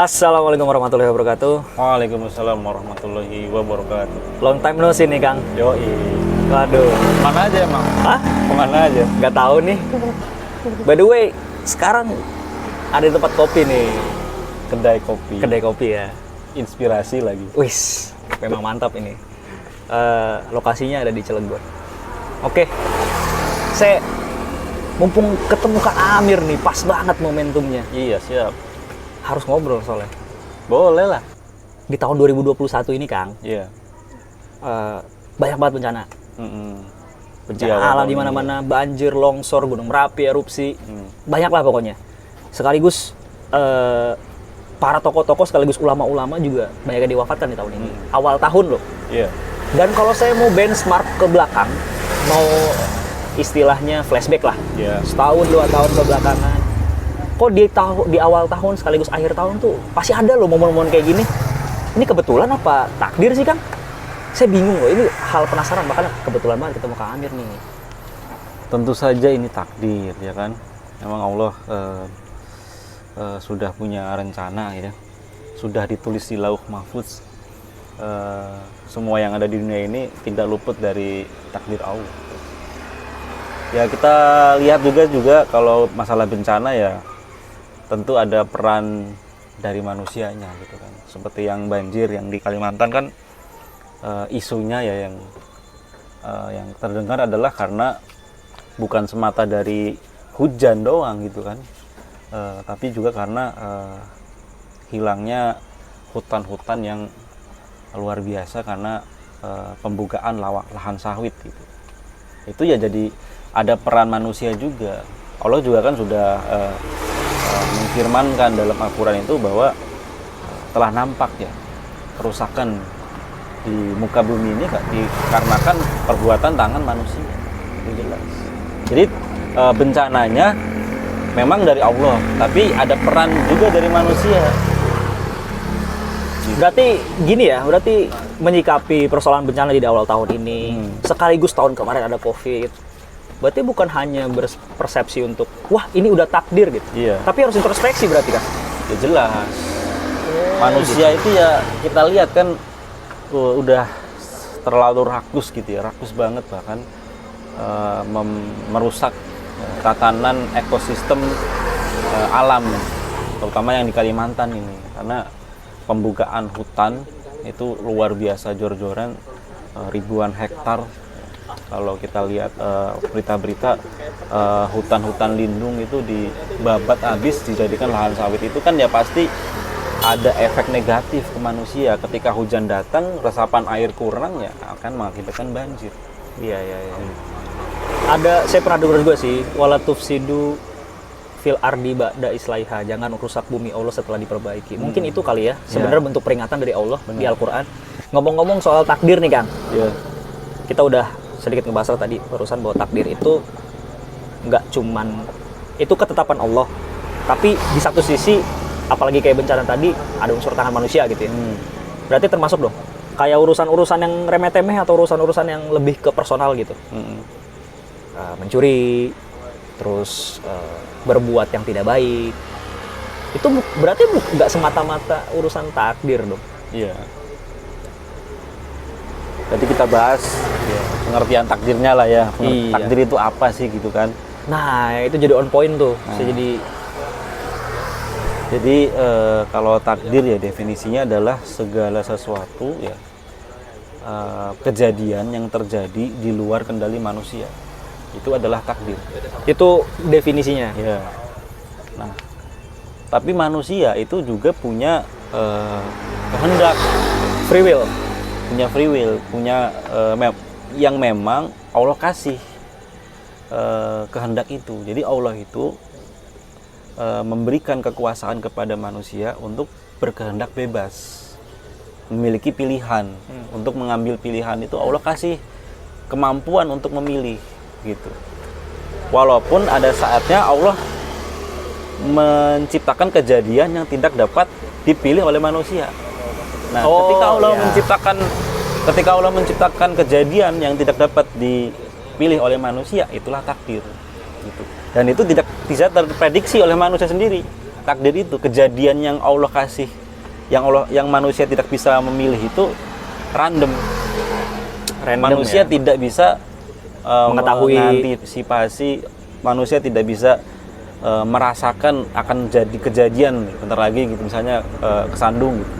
Assalamualaikum warahmatullahi wabarakatuh. Waalaikumsalam warahmatullahi wabarakatuh. Long time no see nih, Kang. Yoi. Waduh. Mana aja emang? Hah? Kemana aja? Nggak tahu nih. By the way, sekarang ada di tempat kopi nih. Kedai kopi. Kedai kopi ya. Inspirasi lagi. Wis, memang mantap ini. Lokasinya ada di Cilegon. Oke. Saya mumpung ketemu Kak Amir nih, pas banget momentumnya. Iya, siap. Harus ngobrol soalnya. Boleh lah. Di tahun 2021 ini, Kang, Iya. banyak banget bencana. Bencana Iya, alam iya. di mana-mana, banjir, longsor, gunung Merapi, erupsi. Banyak lah pokoknya. Sekaligus para tokoh-tokoh sekaligus ulama-ulama juga banyak yang diwafatkan di tahun ini. Awal tahun loh. Iya. Dan kalau saya mau benchmark ke belakang, mau istilahnya flashback lah. Iya. Setahun, 2 tahun ke belakangan. Kok di awal tahun sekaligus akhir tahun tuh pasti ada loh momen-momen kayak gini. Ini kebetulan apa takdir sih, Kang? Saya bingung loh. Ini hal penasaran, bahkan kebetulan banget ketemu Kang Amir nih. Tentu saja ini takdir, ya kan? Memang Allah sudah punya rencana, ya. Sudah ditulis di Lauh Mahfuz. Semua yang ada di dunia ini tidak luput dari takdir Allah. Ya, kita lihat juga kalau masalah bencana ya tentu ada peran dari manusianya gitu kan. Seperti yang banjir yang di Kalimantan kan isunya ya yang terdengar adalah karena bukan semata dari hujan doang gitu kan. Tapi juga karena hilangnya hutan-hutan yang luar biasa karena pembukaan lahan sawit gitu. Itu ya jadi ada peran manusia juga. Allah juga kan sudah memfirmankan dalam Al-Quran itu bahwa telah nampak ya kerusakan di muka bumi ini dikarenakan perbuatan tangan manusia. Itu jelas. Jadi bencananya memang dari Allah, tapi ada peran juga dari manusia. Berarti gini ya, berarti menyikapi persoalan bencana di awal tahun ini, sekaligus tahun kemarin ada COVID. Berarti bukan hanya berpersepsi untuk, wah ini udah takdir gitu. Iya. Tapi harus introspeksi berarti kan? Ya jelas. Manusia itu ya kita lihat kan udah terlalu rakus gitu ya, rakus banget bahkan merusak tatanan ekosistem alam, terutama yang di Kalimantan ini, karena pembukaan hutan itu luar biasa jor-joran, ribuan hektar. Kalau kita lihat berita-berita hutan-hutan lindung itu dibabat habis dijadikan lahan sawit, itu kan ya pasti ada efek negatif ke manusia. Ketika hujan datang, resapan air kurang ya akan mengakibatkan banjir. Iya. Ada, saya pernah dengar juga sih, wala tufsidu fil ardi ba'da islaiha, jangan rusak bumi Allah setelah diperbaiki. Mungkin itu kali ya, sebenarnya bentuk peringatan dari Allah di Al-Quran. Ngomong-ngomong soal takdir nih, Kang. Iya. Kita udah sedikit ngebahas tadi barusan bahwa takdir itu nggak cuman itu ketetapan Allah, tapi di satu sisi apalagi kayak bencana tadi ada unsur tangan manusia gitu ya. Berarti termasuk dong kayak urusan-urusan yang remeh-temeh atau urusan-urusan yang lebih ke personal gitu. Mencuri, terus berbuat yang tidak baik, itu berarti nggak semata-mata urusan takdir dong. Iya. Jadi kita bahas pengertian takdirnya lah ya. Iya. Takdir itu apa sih gitu kan? Nah, itu jadi on point tuh. Jadi kalau takdir ya definisinya adalah segala sesuatu ya kejadian yang terjadi di luar kendali manusia. Itu adalah takdir. Itu definisinya. Ya. Nah, tapi manusia itu juga punya kehendak, Free will. punya yang memang Allah kasih kehendak itu. Jadi Allah itu memberikan kekuasaan kepada manusia untuk berkehendak bebas, memiliki pilihan. Untuk mengambil pilihan itu Allah kasih kemampuan untuk memilih gitu. Walaupun ada saatnya Allah menciptakan kejadian yang tidak dapat dipilih oleh manusia. Nah, ketika Allah menciptakan kejadian yang tidak dapat dipilih oleh manusia, itulah takdir gitu. Dan itu tidak bisa terprediksi oleh manusia sendiri. takdir itu kejadian yang Allah kasih, yang manusia tidak bisa memilih itu random. Manusia ya? tidak bisa Mengetahui. mengantisipasi, manusia tidak bisa merasakan akan jadi kejadian bentar lagi gitu, misalnya kesandung gitu.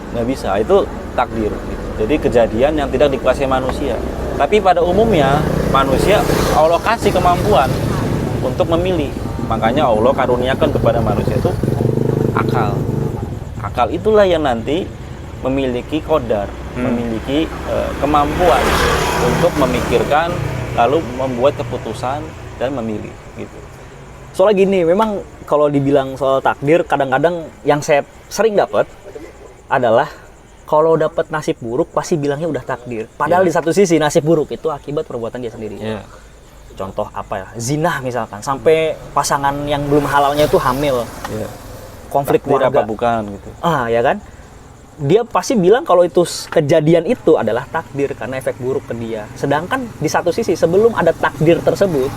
Nggak bisa, itu takdir gitu. Jadi kejadian yang tidak dikuasai manusia. Tapi pada umumnya manusia Allah kasih kemampuan untuk memilih. Makanya Allah karuniakan kepada manusia itu akal. Akal itulah yang nanti memiliki qadar, memiliki kemampuan untuk memikirkan, lalu membuat keputusan dan memilih gitu. Soalnya gini, memang kalau dibilang soal takdir, kadang-kadang yang saya sering dapat adalah kalau dapat nasib buruk pasti bilangnya udah takdir. Padahal di satu sisi nasib buruk itu akibat perbuatan dia sendiri. Contoh apa ya? Zina misalkan, sampai pasangan yang belum halalnya itu hamil. Konflik Takdir keluarga. apa bukan gitu. Ya kan? Dia pasti bilang kalau itu kejadian itu adalah takdir karena efek buruk ke dia. Sedangkan di satu sisi sebelum ada takdir tersebut,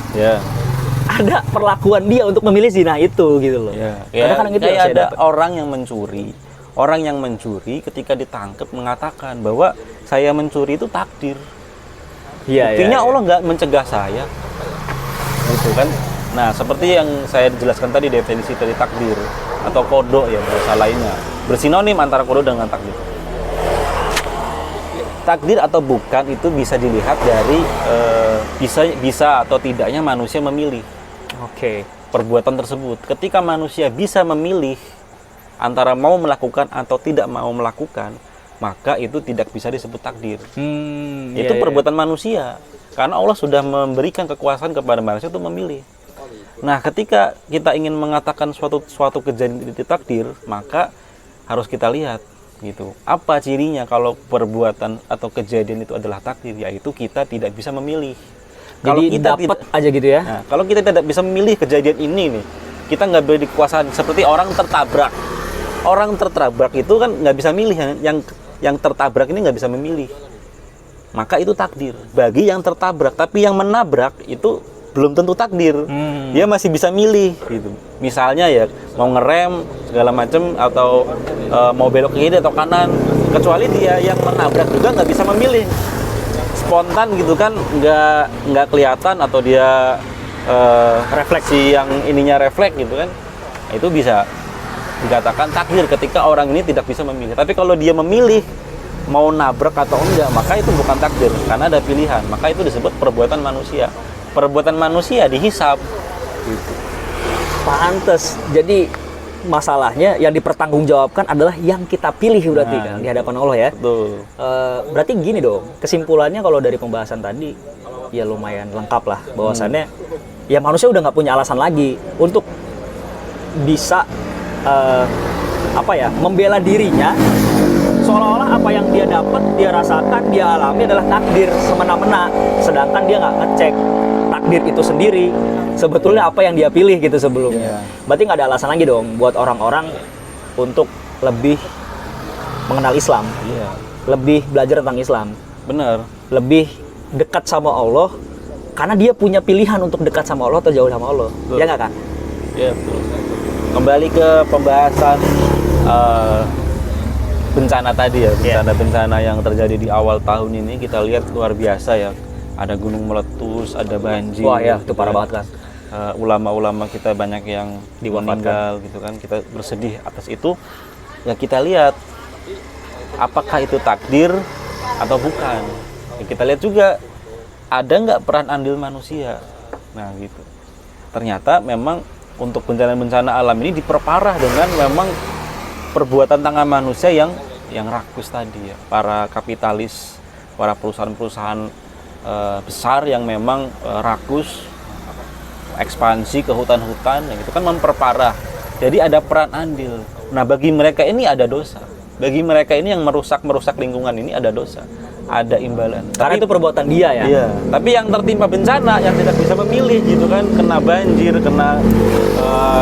ada perlakuan dia untuk memilih zina itu gitu loh. Kadang-kadang itu yang kayak saya ada dapat. orang yang mencuri. Orang yang mencuri ketika ditangkap mengatakan bahwa saya mencuri itu takdir. Buktinya Allah nggak mencegah saya. Gitu kan. Nah, seperti yang saya jelaskan tadi definisi dari takdir atau kodok ya bahasa lainnya. Bersinonim antara kodok dengan takdir. Takdir atau bukan itu bisa dilihat dari bisa atau tidaknya manusia memilih perbuatan tersebut. Ketika manusia bisa memilih antara mau melakukan atau tidak mau melakukan, maka itu tidak bisa disebut takdir. Itu perbuatan manusia. Karena Allah sudah memberikan kekuasaan kepada manusia untuk memilih. Nah, ketika kita ingin mengatakan suatu kejadian itu takdir, maka harus kita lihat gitu. Apa cirinya kalau perbuatan atau kejadian itu adalah takdir? Yaitu kita tidak bisa memilih. Kalau Jadi kita dapat aja gitu ya. Nah, kalau kita tidak bisa memilih kejadian ini nih, kita nggak boleh dikuasai. Seperti orang tertabrak. Orang tertabrak itu kan nggak bisa milih, yang tertabrak ini nggak bisa memilih. Maka itu takdir bagi yang tertabrak. Tapi yang menabrak itu belum tentu takdir. Dia masih bisa milih gitu. Misalnya ya mau ngerem segala macam atau mau belok ke kiri atau kanan. Kecuali dia yang menabrak juga nggak bisa memilih. Spontan gitu kan, nggak kelihatan atau dia refleksi yang ininya refleks gitu kan. Itu bisa dikatakan takdir ketika orang ini tidak bisa memilih. Tapi kalau dia memilih mau nabrak atau enggak, maka itu bukan takdir karena ada pilihan. Maka itu disebut perbuatan manusia. Perbuatan manusia dihisab gitu. Pantes. Jadi masalahnya yang dipertanggungjawabkan adalah yang kita pilih berarti kan di hadapan Allah ya. Betul. Berarti gini dong, kesimpulannya kalau dari pembahasan tadi ya lumayan lengkap lah bahwasannya ya manusia udah nggak punya alasan lagi untuk bisa membela dirinya seolah-olah apa yang dia dapat, dia rasakan, dia alami adalah takdir semena-mena, sedangkan dia nggak ngecek takdir itu sendiri sebetulnya apa yang dia pilih gitu sebelumnya. Berarti nggak ada alasan lagi dong buat orang-orang untuk lebih mengenal Islam, lebih belajar tentang Islam, Benar. lebih dekat sama Allah karena dia punya pilihan untuk dekat sama Allah atau jauh sama Allah. Betul. Ya nggak kan? Ya betul. Kembali ke pembahasan bencana tadi ya, bencana yang terjadi di awal tahun ini kita lihat luar biasa ya. Ada gunung meletus, ada banjir. Wah ya, itu parah banget kan. Ulama-ulama kita banyak yang meninggal gitu kan. Kita bersedih atas itu. Ya kita lihat apakah itu takdir atau bukan. Ya, kita lihat juga ada nggak peran andil manusia. Nah gitu. Ternyata memang untuk bencana-bencana alam ini diperparah dengan memang perbuatan tangan manusia yang rakus tadi ya. Para kapitalis, para perusahaan-perusahaan besar yang memang rakus, ekspansi ke hutan-hutan, yang itu kan memperparah. Jadi ada peran andil. Nah bagi mereka ini ada dosa. Bagi mereka ini yang merusak lingkungan ini ada dosa, ada imbalan. Karena itu perbuatan dia ya. Iya. Tapi yang tertimpa bencana yang tidak bisa memilih gitu kan, kena banjir, kena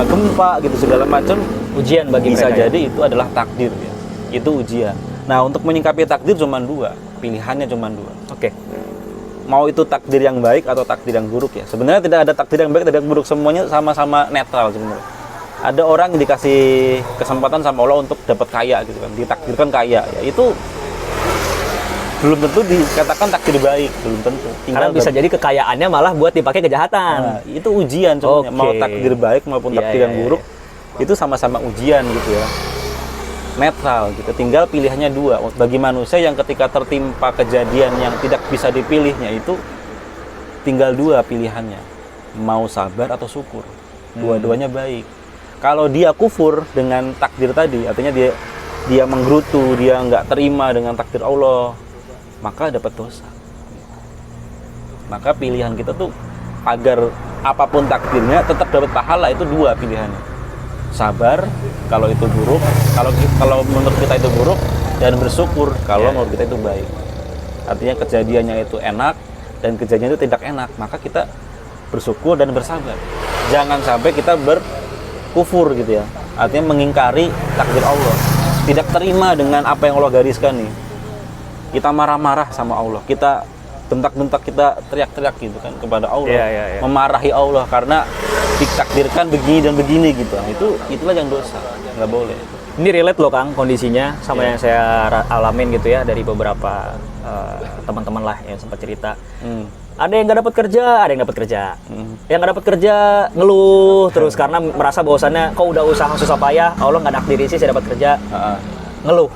gempa gitu segala macam, Ujian bagi bisa mereka. jadi itu adalah takdir ya. Itu ujian. Nah untuk menyikapi takdir cuma dua, pilihannya cuma dua. Oke. Mau itu takdir yang baik atau takdir yang buruk ya. Sebenarnya tidak ada takdir yang baik, tidak yang buruk, semuanya sama-sama netral sebenarnya. ada orang yang dikasih kesempatan sama Allah untuk dapat kaya gitu kan, ditakdirkan kaya, ya itu belum tentu dikatakan takdir baik, belum tentu. Karena bisa jadi kekayaannya malah buat dipakai kejahatan. Nah, itu ujian sebenarnya. Mau takdir baik maupun takdir yang buruk, itu sama-sama ujian gitu ya. Netral gitu. Tinggal pilihannya dua. Bagi manusia yang ketika tertimpa kejadian yang tidak bisa dipilihnya itu tinggal dua pilihannya. Mau sabar atau syukur. Dua-duanya baik. Kalau dia kufur dengan takdir tadi, artinya dia menggerutu, dia nggak terima dengan takdir Allah, maka dapat dosa. Maka pilihan kita tuh agar apapun takdirnya tetap dapat pahala itu dua pilihannya. Sabar kalau itu buruk, kalau menurut kita itu buruk, dan bersyukur kalau menurut kita itu baik. Artinya kejadiannya itu enak dan kejadiannya itu tidak enak, maka kita bersyukur dan bersabar. Jangan sampai kita berkufur gitu ya. Artinya mengingkari takdir Allah. Tidak terima dengan apa yang Allah gariskan nih. Kita marah-marah sama Allah, kita bentak-bentak, kita teriak-teriak gitu kan kepada Allah, memarahi Allah karena ditakdirkan begini dan begini gitu. Itulah yang dosa, nggak boleh. Ini relate loh Kang kondisinya sama yang saya alamin gitu ya dari beberapa teman-teman lah yang sempat cerita. Ada yang nggak dapat kerja, ada yang dapat kerja. Yang nggak dapat kerja ngeluh terus karena merasa bahwasannya kok udah usaha susah payah, Allah nggak nakdirin sih saya dapat kerja, ngeluh.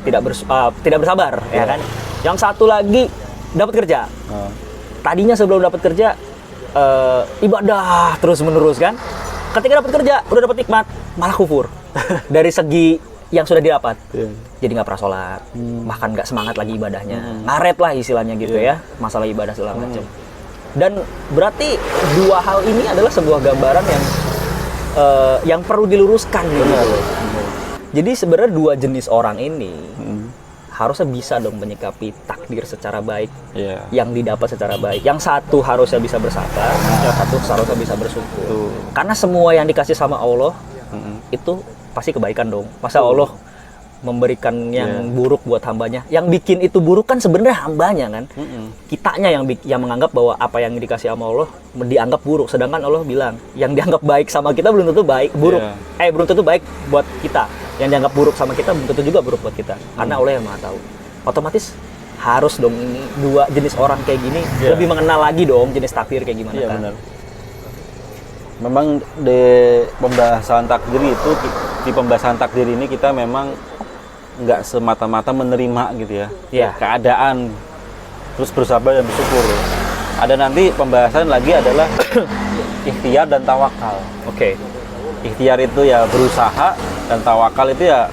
Tidak bersabar, ya kan. Yang satu lagi dapat kerja. Tadinya sebelum dapat kerja ibadah terus menerus kan. Ketika dapat kerja, udah dapat nikmat, malah kufur dari segi yang sudah didapat. Jadi nggak pernah sholat, bahkan nggak semangat lagi ibadahnya, ngaret lah istilahnya gitu ya, masalah ibadah segala macam. Dan berarti dua hal ini adalah sebuah gambaran yang perlu diluruskan gitu. Jadi sebenarnya dua jenis orang ini harusnya bisa dong menyikapi takdir secara baik, yang didapat secara baik. Yang satu harusnya bisa bersabar, yang satu harusnya bisa bersyukur. Karena semua yang dikasih sama Allah itu pasti kebaikan dong. Masa Allah memberikan yang buruk buat hambanya? Yang bikin itu buruk kan sebenarnya hambanya kan. Kitanya yang menganggap bahwa apa yang dikasih sama Allah dianggap buruk. Sedangkan Allah bilang yang dianggap baik sama kita belum tentu baik, buruk. Belum tentu baik buat kita. Yang dianggap buruk sama kita belum tentu juga buruk buat kita. Karena Allah yang Maha tahu. Otomatis harus dong ini dua jenis orang kayak gini lebih mengenal lagi dong jenis takdir kayak gimana kan. Benar. Memang di pembahasan takdir itu, di pembahasan takdir ini kita memang nggak semata-mata menerima gitu ya, keadaan, terus bersabar dan bersyukur. Ada nanti pembahasan lagi adalah ikhtiar dan tawakal. Ikhtiar itu ya berusaha, dan tawakal itu ya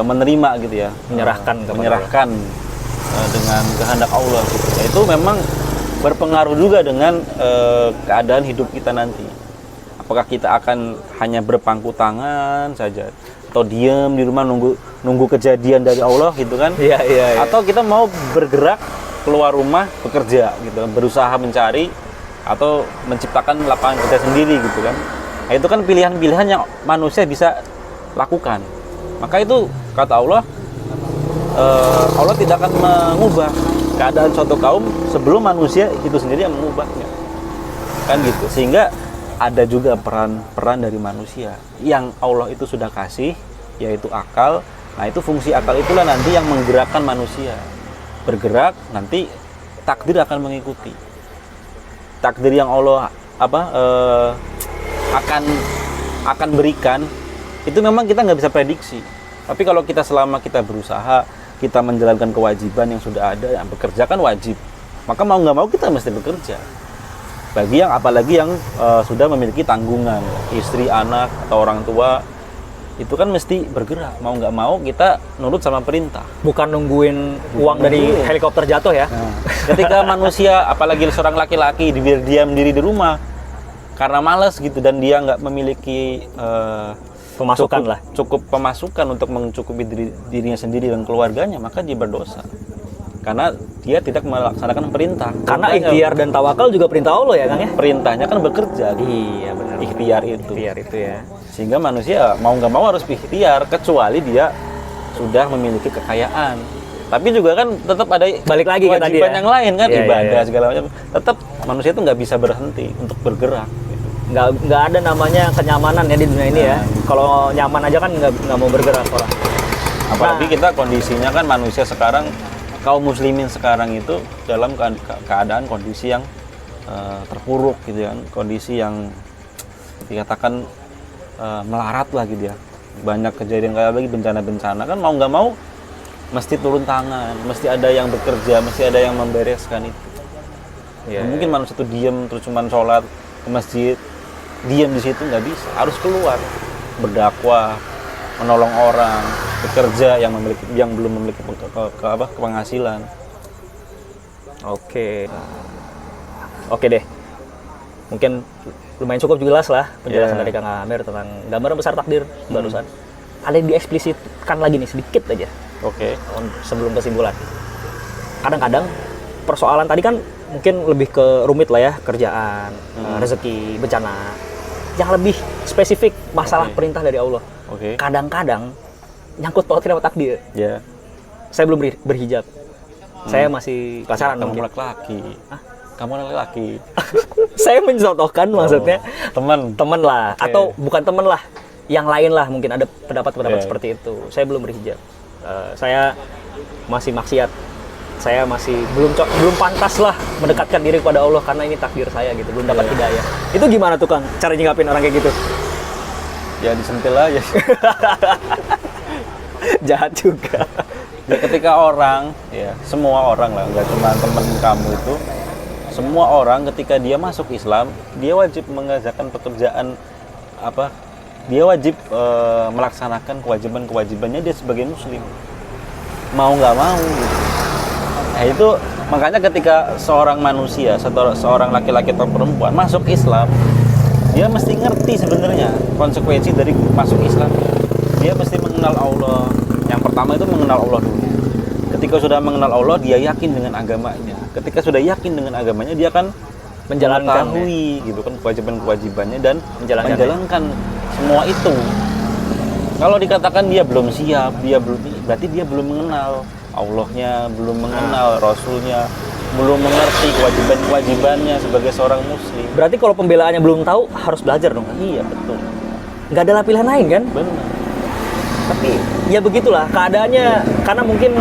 menerima gitu ya, menyerahkan dengan kehendak Allah gitu. Ya, itu memang berpengaruh juga dengan keadaan hidup kita nanti. Apakah kita akan hanya berpangku tangan saja, atau diam di rumah nunggu kejadian dari Allah gitu kan? Atau kita mau bergerak keluar rumah bekerja gitu, berusaha mencari atau menciptakan lapangan kerja sendiri gitu kan? Nah, itu kan pilihan-pilihan yang manusia bisa lakukan. Maka itu kata Allah, Allah tidak akan mengubah keadaan suatu kaum sebelum manusia itu sendiri yang mengubahnya, kan gitu. Sehingga ada juga peran dari manusia yang Allah itu sudah kasih, yaitu akal. Nah, itu fungsi akal itulah nanti yang menggerakkan manusia bergerak, nanti takdir akan mengikuti. Takdir yang Allah akan berikan itu memang kita nggak bisa prediksi. Tapi kalau kita selama kita berusaha, kita menjalankan kewajiban yang sudah ada, yang bekerja kan wajib, maka mau nggak mau kita mesti bekerja. Bagi yang apalagi yang sudah memiliki tanggungan, istri, anak, atau orang tua, itu kan mesti bergerak. Mau nggak mau kita nurut sama perintah. Bukan nungguin uang dari helikopter jatuh ya. Nah, ketika manusia, apalagi seorang laki-laki, diam diri di rumah karena malas gitu, dan dia nggak memiliki pemasukan cukup pemasukan untuk mencukupi dirinya sendiri dan keluarganya, maka dia berdosa. Karena dia tidak melaksanakan perintah. Karena ikhtiar dan tawakal juga perintah Allah ya Kang ya? Perintahnya kan bekerja. Iya benar. Ikhtiar itu ya. Sehingga manusia mau nggak mau harus ikhtiar, kecuali dia sudah memiliki kekayaan. Tapi juga kan tetap ada balik lagi kewajiban yang lain kan, ibadah iya. segala macam. Tetap manusia itu nggak bisa berhenti untuk bergerak. Gitu. nggak ada namanya kenyamanan ya di dunia ini ya. Kalau nyaman aja kan nggak mau bergerak orang. Apalagi kita kondisinya kan manusia sekarang, kaum muslimin sekarang itu dalam keadaan kondisi yang terpuruk gitu kan, kondisi yang dikatakan melarat lah gitu ya. Banyak kejadian kayak lagi bencana-bencana kan, mau nggak mau mesti turun tangan, mesti ada yang bekerja, mesti ada yang membereskan itu. Ya, Mungkin manusia itu diam terus cuman sholat ke masjid, diam di situ nggak bisa, harus keluar berdakwah, menolong orang, bekerja yang belum memiliki penghasilan. Oke. Oke deh. Mungkin lumayan cukup jelas lah penjelasan dari Kang Amir tentang gambaran besar takdir barusan. Ada yang dieksplisitkan lagi nih sedikit aja. Oke. Sebelum kesimpulan. Kadang-kadang persoalan tadi kan mungkin lebih ke rumit lah ya, kerjaan, rezeki, bencana. Yang lebih spesifik masalah perintah dari Allah. Oke. Kadang-kadang nyangkut pautin sama takdir. Ya. Saya belum berhijab. Saya masih pacaran Kamu mungkin. laki-laki. Kamu laki-laki. Saya mencontohkan maksudnya Teman lah, Oke. atau bukan teman lah, yang lain lah, mungkin ada pendapat-pendapat Oke. seperti itu. Saya belum berhijab. Saya masih maksiat. Saya masih belum pantas lah mendekatkan diri kepada Allah karena ini takdir saya gitu, belum dapat hidayah. Itu gimana tuh Kang cara nyikapin orang kayak gitu? Ya disentil aja. Jahat juga. Ya, ketika orang, ya semua orang lah, nggak cuma teman kamu itu, semua orang ketika dia masuk Islam, dia wajib mengerjakan pekerjaan dia wajib melaksanakan kewajibannya dia sebagai muslim, mau nggak mau gitu. Nah itu makanya ketika seorang manusia, seorang laki-laki atau perempuan masuk Islam, dia mesti ngerti sebenarnya konsekuensi dari masuk Islam. Dia mesti mengenal Allah. Yang pertama itu mengenal Allah dulu. Ketika sudah mengenal Allah, dia yakin dengan agamanya. Ketika sudah yakin dengan agamanya, dia akan Menjalankan, mengetahui gitu kan kewajiban-kewajibannya dan Menjalankan, menjalankan semua itu. Kalau dikatakan dia belum siap, berarti dia belum mengenal Allahnya, belum mengenal Rasulnya, belum mengerti kewajibannya sebagai seorang muslim. Berarti kalau pembelaannya belum tahu, harus belajar dong kan? Iya betul, Nggak ada pilihan lain kan? benar. Tapi ya begitulah keadaannya, karena mungkin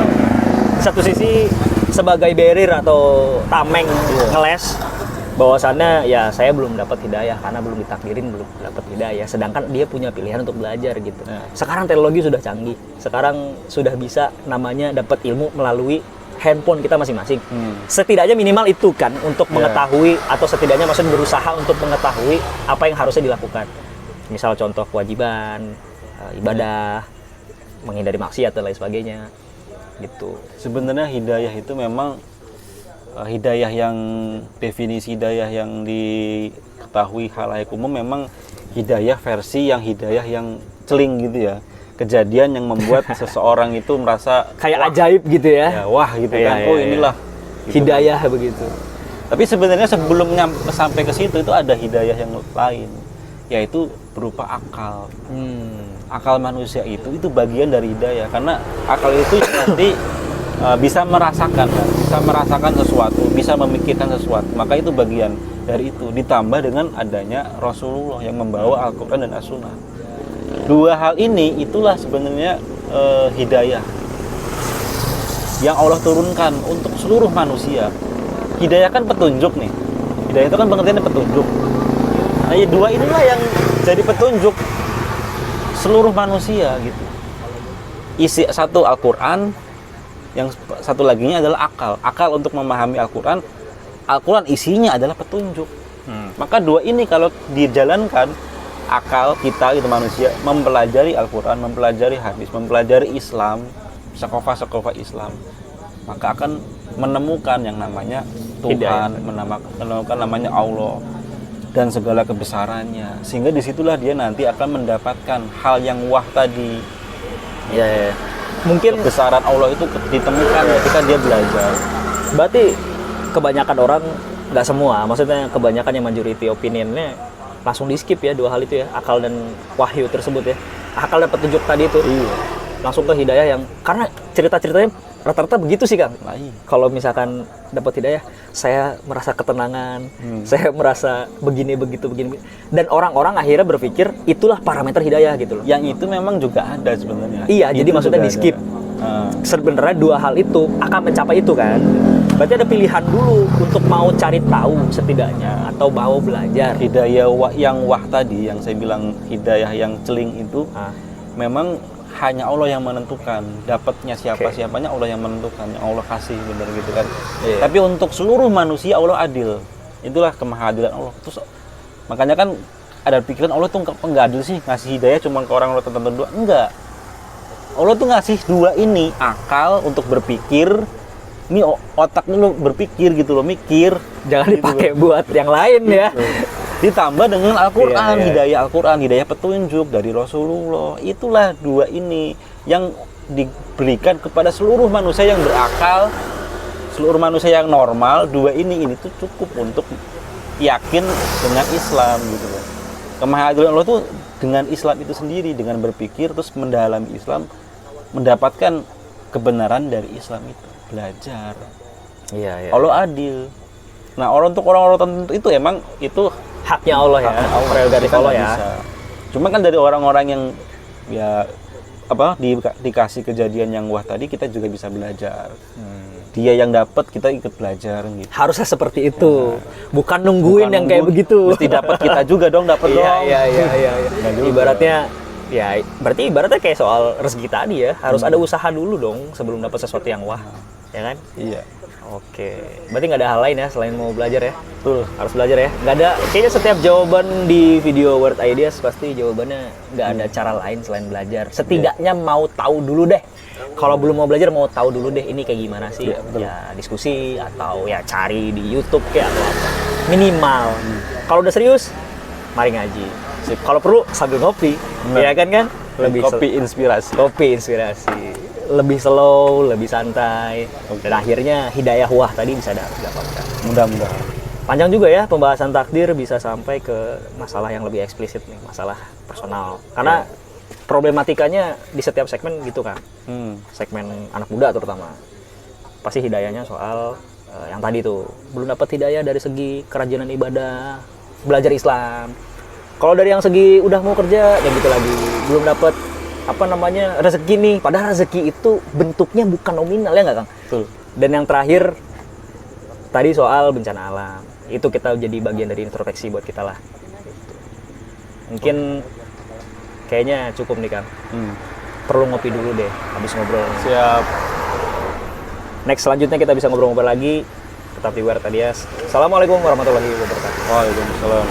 di satu sisi sebagai barrier atau tameng ngeles bahwasannya ya saya belum dapat hidayah karena belum ditakdirin belum dapat hidayah, sedangkan dia punya pilihan untuk belajar gitu. Sekarang teknologi sudah canggih, sekarang sudah bisa namanya dapat ilmu melalui handphone kita masing-masing. Setidaknya minimal itu kan untuk mengetahui, atau setidaknya maksudnya berusaha untuk mengetahui apa yang harusnya dilakukan. Misal contoh kewajiban, ibadah, menghindari maksiat dan lain sebagainya gitu. Sebenarnya hidayah itu memang hidayah yang definisi hidayah yang diketahui khalayak umum memang hidayah hidayah yang celing gitu ya. Kejadian yang membuat seseorang itu merasa Kayak ajaib gitu ya. wah gitu kan. Oh inilah gitu. Hidayah begitu. Tapi sebenarnya sebelum sampai ke situ itu ada hidayah yang lain, yaitu berupa akal. Akal manusia itu bagian dari hidayah, karena akal itu nanti bisa merasakan sesuatu, bisa memikirkan sesuatu, maka itu bagian dari itu, ditambah dengan adanya Rasulullah yang membawa Al-Quran dan As-Sunnah. Dua hal ini itulah sebenarnya hidayah yang Allah turunkan untuk seluruh manusia. Hidayah kan petunjuk nih, hidayah itu kan pengertiannya petunjuk. Nah ya dua inilah yang jadi petunjuk seluruh manusia gitu. Isi satu Al-Quran, yang satu laginya adalah akal. Akal untuk memahami Al-Quran. Al-Quran isinya adalah petunjuk. Maka dua ini kalau dijalankan, akal kita itu manusia mempelajari Al-Quran, mempelajari hadis, mempelajari Islam, sakofah Islam, maka akan menemukan yang namanya Tuhan, menemukan namanya Allah dan segala kebesarannya, sehingga disitulah dia nanti akan mendapatkan hal yang wah tadi. Ya. Mungkin Kebesaran Allah itu ditemukan ketika dia belajar. berarti kebanyakan orang, nggak semua, maksudnya kebanyakan yang majority opinionnya langsung di skip ya dua hal itu ya, akal dan wahyu tersebut ya. Akal dan petunjuk tadi itu. Iya. Langsung ke hidayah yang, karena cerita-ceritanya rata-rata begitu sih Kang. Nah, iya. Kalau misalkan dapat hidayah, saya merasa ketenangan, saya merasa begini begitu begini. Dan orang-orang akhirnya berpikir itulah parameter hidayah gitu loh. Yang itu memang juga ada sebenarnya. Iya, jadi Itu maksudnya juga di skip. ada. Sebenarnya dua hal itu akan mencapai itu kan. Berarti ada pilihan dulu untuk mau cari tahu setidaknya atau mau belajar. Hidayah yang wah tadi, yang saya bilang hidayah yang celing itu, memang hanya Allah yang menentukan. Dapatnya siapa-siapanya Allah yang menentukan, yang Allah kasih, benar gitu kan. Iya. Tapi untuk seluruh manusia Allah adil. Itulah kemahadilan Allah. Terus makanya kan ada pikiran Allah tuh enggak adil sih, ngasih hidayah cuma ke orang-orang tertentu doang. Enggak. Allah tuh ngasih dua ini, akal untuk berpikir. Ini otak lu berpikir gitu loh, mikir. Jangan gitu dipakai loh. buat yang lain ya. Ditambah dengan Al-Quran, Iya. hidayah Al-Quran, hidayah petunjuk dari Rasulullah. Itulah dua ini yang diberikan kepada seluruh manusia yang berakal, seluruh manusia yang normal. Dua ini tuh cukup untuk yakin dengan Islam gitu loh. Kemahadilan Allah tuh dengan Islam itu sendiri, dengan berpikir terus mendalami Islam, mendapatkan kebenaran dari Islam itu, belajar. Iya, iya. Allah adil. Nah, untuk orang-orang tertentu itu emang itu Haknya Allah ya, prerogatif kita Allah nggak ya. bisa. Cuma kan dari orang-orang yang ya dikasih kejadian yang wah tadi, kita juga bisa belajar. Dia yang dapat, kita ikut belajar gitu. Harusnya seperti itu, bukan nungguin Bukan yang kayak nunggu, begitu. mesti dapat kita juga dong, dapat dong. Iya. Nggak juga. Ibaratnya, ya berarti ibaratnya kayak soal rezeki tadi ya, harus ada usaha dulu dong sebelum dapat sesuatu yang wah, ya kan? Iya. Oke, berarti nggak ada hal lain ya selain mau belajar ya? Betul. Harus belajar ya? Nggak ada, kayaknya setiap jawaban di video Word Ideas pasti jawabannya nggak ada cara lain selain belajar. Setidaknya mau tahu dulu deh. Kalau belum mau belajar, mau tahu dulu deh ini kayak gimana sih? Iya, betul. Ya diskusi atau ya cari di YouTube kayak atau apa. Minimal. Kalau udah serius, mari ngaji. Kalau perlu sambil ngopi, Bener. ya kan? Kopi inspirasi. Kopi inspirasi. Lebih slow, lebih santai. Dan akhirnya hidayah wah tadi bisa dapatkan. Mudah-mudahan. Panjang juga ya pembahasan takdir, bisa sampai ke masalah yang lebih eksplisit nih, masalah personal. Karena problematikanya di setiap segmen gitu kan. Segmen anak muda terutama. Pasti hidayahnya soal yang tadi tuh, belum dapat hidayah dari segi kerajinan ibadah, belajar Islam. Kalau dari yang segi udah mau kerja, ya gitu lagi, belum dapat rezeki nih. Padahal rezeki itu bentuknya bukan nominal ya nggak Kang? Betul. Dan yang terakhir tadi soal bencana alam, itu kita jadi bagian dari introspeksi buat kita lah. Mungkin kayaknya cukup nih Kang. Perlu ngopi dulu deh habis ngobrol. Siap. Next selanjutnya kita bisa ngobrol-ngobrol lagi. Tetap di Word Ideas. Assalamualaikum warahmatullahi wabarakatuh. Waalaikumsalam.